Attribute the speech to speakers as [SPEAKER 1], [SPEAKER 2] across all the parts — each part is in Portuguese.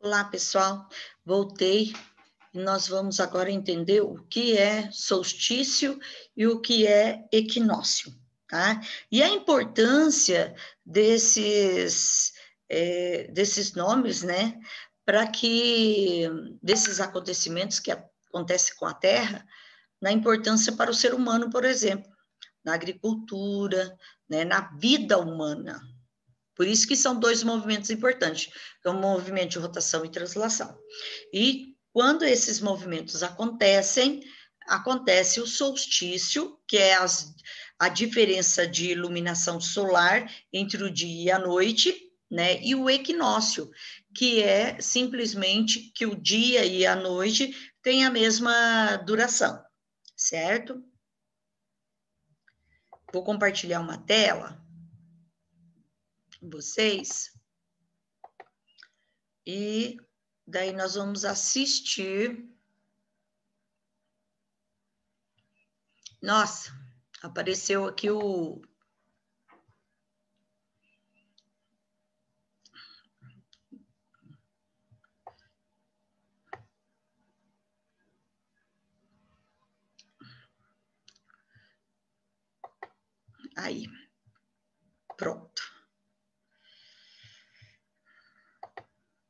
[SPEAKER 1] Olá, pessoal. Voltei e nós vamos agora entender o que é solstício e o que é equinócio, tá? E a importância desses nomes, né? Para que desses acontecimentos que acontecem com a Terra, na importância para o ser humano, por exemplo, na agricultura, né? Na vida humana. Por isso que são dois movimentos importantes, que é o movimento de rotação e translação. E quando esses movimentos acontecem, acontece o solstício, que é a diferença de iluminação solar entre o dia e a noite, né? E o equinócio, que é simplesmente que o dia e a noite têm a mesma duração, certo? Vou compartilhar uma tela com vocês. E daí nós vamos assistir. Nossa, apareceu aqui o... Aí, pronto.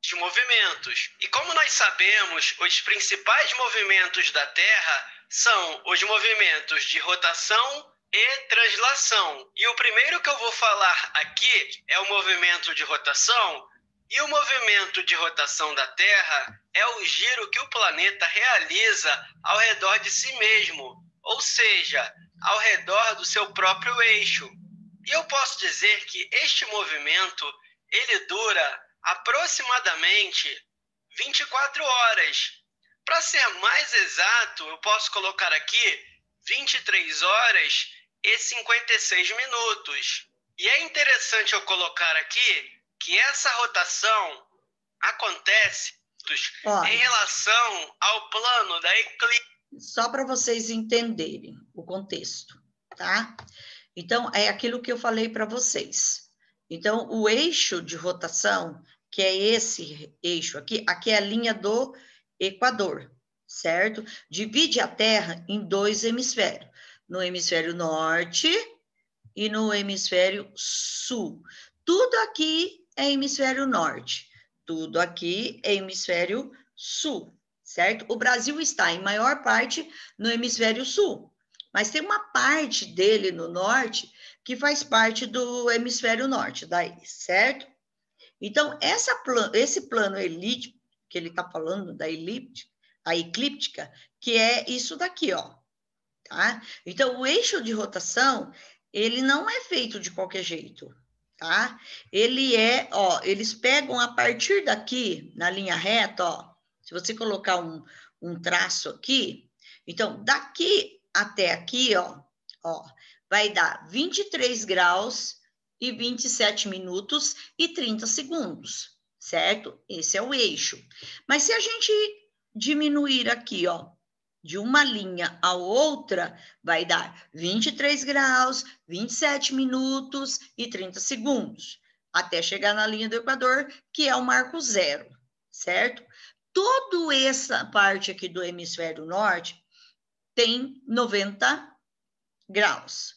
[SPEAKER 2] De movimentos. E como nós sabemos, os principais movimentos da Terra são os movimentos de rotação e translação. E o primeiro que eu vou falar aqui é o movimento de rotação. E o movimento de rotação da Terra é o giro que o planeta realiza ao redor de si mesmo, ou seja, ao redor do seu próprio eixo. E eu posso dizer que este movimento ele dura aproximadamente 24 horas. Para ser mais exato, eu posso colocar aqui 23 horas e 56 minutos. E é interessante eu colocar aqui que essa rotação acontece em relação ao plano da eclipse.
[SPEAKER 1] Só para vocês entenderem o contexto, tá? Então, é aquilo que eu falei para vocês. Então, o eixo de rotação, que é esse eixo aqui, aqui é a linha do Equador, certo? Divide a Terra em dois hemisférios, no hemisfério norte e no hemisfério sul. Tudo aqui é hemisfério norte, tudo aqui é hemisfério sul, certo? O Brasil está, em maior parte, no hemisfério sul, mas tem uma parte dele no norte que faz parte do hemisfério norte, daí, certo? Então, esse plano elíptico, que ele está falando da elíptica, a eclíptica, que é isso daqui, ó, tá? Então, o eixo de rotação, ele não é feito de qualquer jeito, tá? Ele é, ó, eles pegam a partir daqui, na linha reta, ó, se você colocar um traço aqui, então, daqui até aqui, ó, vai dar 23 graus e 27 minutos e 30 segundos, certo? Esse é o eixo. Mas se a gente diminuir aqui, ó, de uma linha a outra, vai dar 23 graus, 27 minutos e 30 segundos, até chegar na linha do Equador, que é o marco zero, certo? Toda essa parte aqui do hemisfério norte tem 90 graus.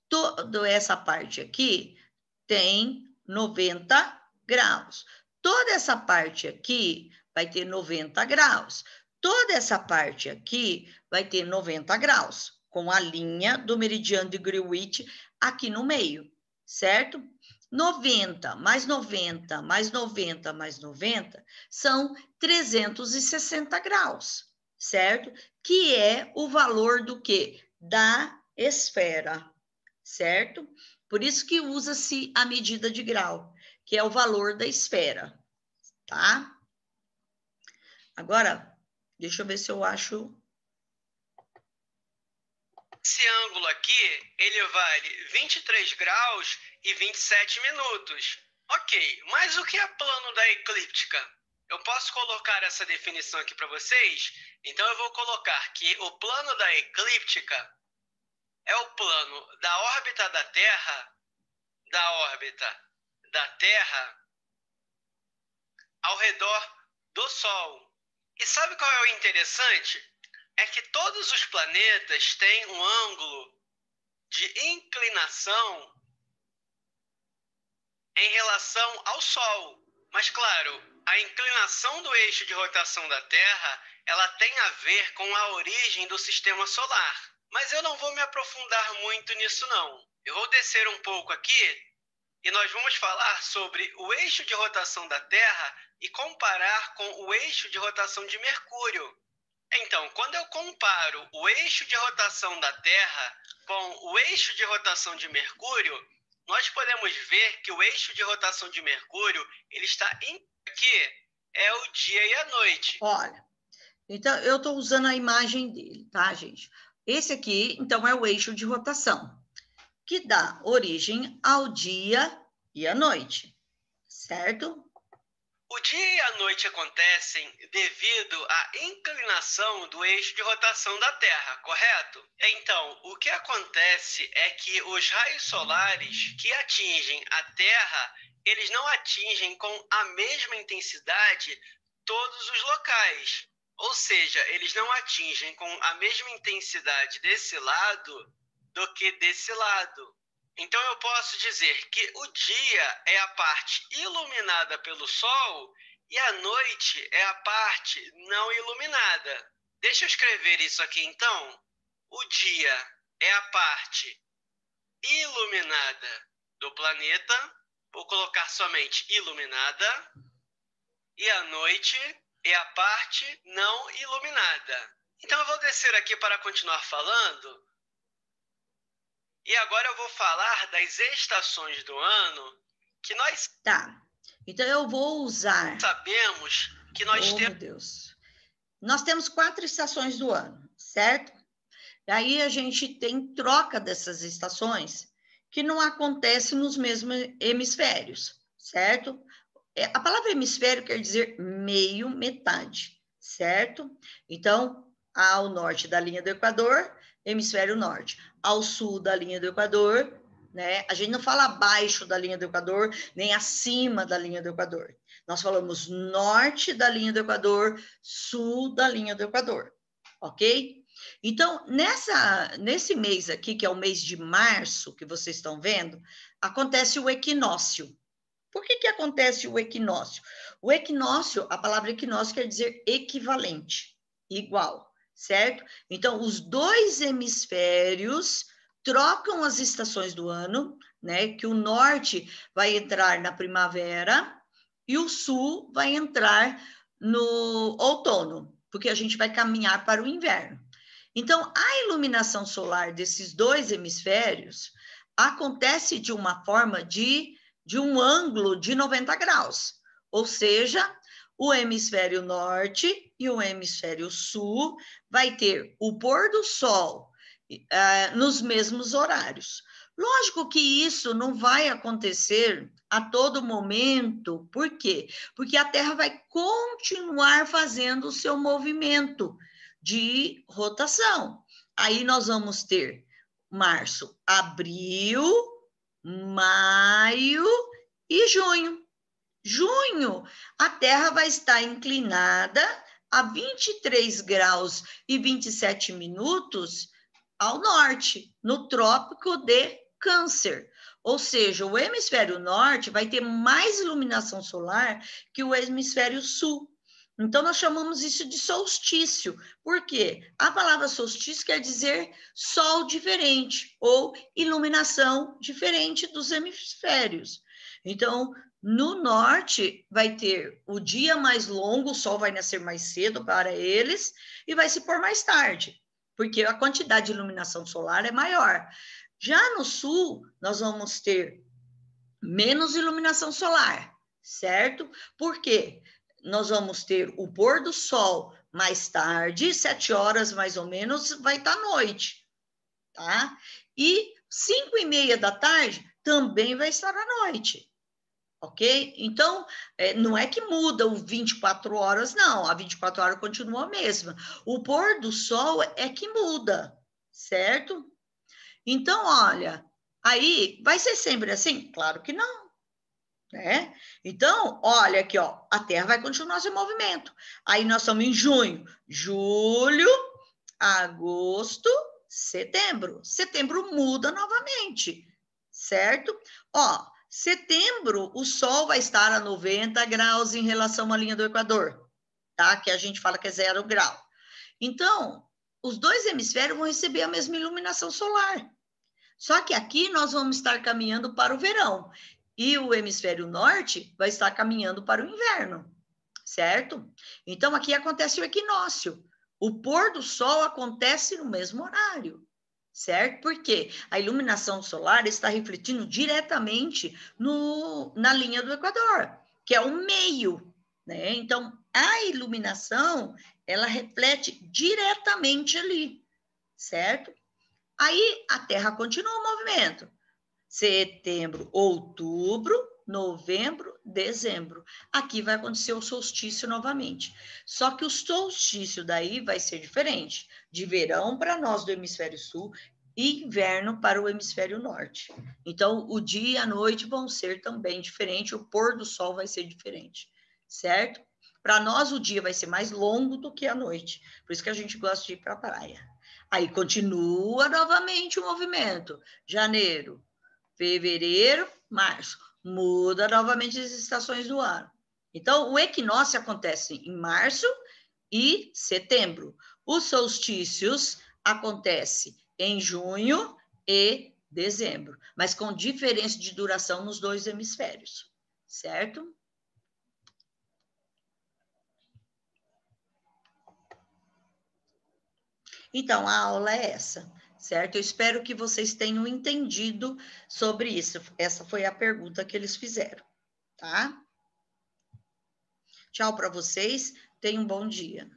[SPEAKER 1] Toda essa parte aqui tem 90 graus. Toda essa parte aqui vai ter 90 graus. Toda essa parte aqui vai ter 90 graus, com a linha do meridiano de Greenwich aqui no meio, certo? 90 mais 90 mais 90 mais 90 são 360 graus, certo? Que é o valor do quê? Da esfera, certo? Por isso que usa-se a medida de grau, que é o valor da esfera, tá? Agora, deixa eu ver se eu acho...
[SPEAKER 2] Esse ângulo aqui, ele vale 23 graus e 27 minutos. Ok, mas o que é plano da eclíptica? Eu posso colocar essa definição aqui para vocês? Então eu vou colocar que o plano da eclíptica é o plano da órbita da Terra ao redor do Sol. E sabe qual é o interessante? É que todos os planetas têm um ângulo de inclinação em relação ao Sol. Mas, claro, a inclinação do eixo de rotação da Terra, ela tem a ver com a origem do sistema solar. Mas eu não vou me aprofundar muito nisso, não. Eu vou descer um pouco aqui e nós vamos falar sobre o eixo de rotação da Terra e comparar com o eixo de rotação de Mercúrio. Então, quando eu comparo o eixo de rotação da Terra com o eixo de rotação de Mercúrio, nós podemos ver que o eixo de rotação de Mercúrio, ele está aqui, é o dia e a noite.
[SPEAKER 1] Olha, então eu estou usando a imagem dele, tá, gente? Esse aqui, então, é o eixo de rotação, que dá origem ao dia e à noite, certo?
[SPEAKER 2] O dia e a noite acontecem devido à inclinação do eixo de rotação da Terra, correto? Então, o que acontece é que os raios solares que atingem a Terra, eles não atingem com a mesma intensidade todos os locais. Ou seja, eles não atingem com a mesma intensidade desse lado do que desse lado. Então eu posso dizer que o dia é a parte iluminada pelo Sol e a noite é a parte não iluminada. Deixa eu escrever isso aqui então. O dia é a parte iluminada do planeta, vou colocar somente iluminada, e a noite é a parte não iluminada. Então eu vou descer aqui para continuar falando. E agora eu vou falar das estações do ano que nós...
[SPEAKER 1] Tá, então eu vou usar...
[SPEAKER 2] Sabemos que nós temos...
[SPEAKER 1] Meu Deus. Nós temos 4 estações do ano, certo? Aí a gente tem troca dessas estações que não acontece nos mesmos hemisférios, certo? A palavra hemisfério quer dizer meio, metade, certo? Então, ao norte da linha do Equador, hemisfério norte. Ao sul da linha do Equador, né? A gente não fala abaixo da linha do Equador, nem acima da linha do Equador. Nós falamos norte da linha do Equador, sul da linha do Equador, ok? Então, nesse mês aqui, que é o mês de março, que vocês estão vendo, acontece o equinócio. Por que acontece o equinócio? O equinócio, a palavra equinócio quer dizer equivalente, igual, certo? Então, os 2 hemisférios trocam as estações do ano, né? Que o norte vai entrar na primavera e o sul vai entrar no outono, porque a gente vai caminhar para o inverno. Então, a iluminação solar desses 2 hemisférios acontece de uma forma de um ângulo de 90 graus, ou seja, o hemisfério norte e o hemisfério sul vai ter o pôr do sol nos mesmos horários. Lógico que isso não vai acontecer a todo momento, por quê? Porque a Terra vai continuar fazendo o seu movimento de rotação. Aí nós vamos ter março, abril, maio e junho. Junho, a Terra vai estar inclinada a 23 graus e 27 minutos ao norte, no Trópico de Câncer. Ou seja, o hemisfério norte vai ter mais iluminação solar que o hemisfério sul. Então, nós chamamos isso de solstício. Por quê? A palavra solstício quer dizer sol diferente ou iluminação diferente dos hemisférios. Então, no norte, vai ter o dia mais longo, o sol vai nascer mais cedo para eles e vai se pôr mais tarde, porque a quantidade de iluminação solar é maior. Já no sul, nós vamos ter menos iluminação solar, certo? Por quê? Nós vamos ter o pôr do sol mais tarde, 7 horas mais ou menos, vai estar noite, tá? E 5:30 da tarde também vai estar à noite, ok? Então, não é que muda o 24 horas, não, a 24 horas continua a mesma. O pôr do sol é que muda, certo? Então, olha, aí vai ser sempre assim? Claro que não. né? Então, olha aqui, ó, a Terra vai continuar seu movimento. Aí nós estamos em junho, julho, agosto, setembro. Setembro muda novamente, certo? Ó, setembro, o Sol vai estar a 90 graus em relação à linha do Equador, tá? Que a gente fala que é 0 grau. Então, os dois hemisférios vão receber a mesma iluminação solar. Só que aqui nós vamos estar caminhando para o verão e o hemisfério norte vai estar caminhando para o inverno, certo? Então aqui acontece o equinócio. O pôr do sol acontece no mesmo horário, certo? Porque a iluminação solar está refletindo diretamente na linha do Equador, que é o meio, né? Então a iluminação ela reflete diretamente ali, certo? Aí a Terra continua o movimento. Setembro, outubro, novembro, dezembro. Aqui vai acontecer o solstício novamente. Só que o solstício daí vai ser diferente. De verão para nós do hemisfério sul e inverno para o hemisfério norte. Então, o dia e a noite vão ser também diferentes, o pôr do sol vai ser diferente, certo? Para nós, o dia vai ser mais longo do que a noite. Por isso que a gente gosta de ir para a praia. Aí continua novamente o movimento. Janeiro, fevereiro, março. Muda novamente as estações do ano. Então, o equinócio acontece em março e setembro. Os solstícios acontecem em junho e dezembro, mas com diferença de duração nos dois hemisférios, certo? Então, a aula é essa, certo? Eu espero que vocês tenham entendido sobre isso. Essa foi a pergunta que eles fizeram, tá? Tchau para vocês, tenham um bom dia.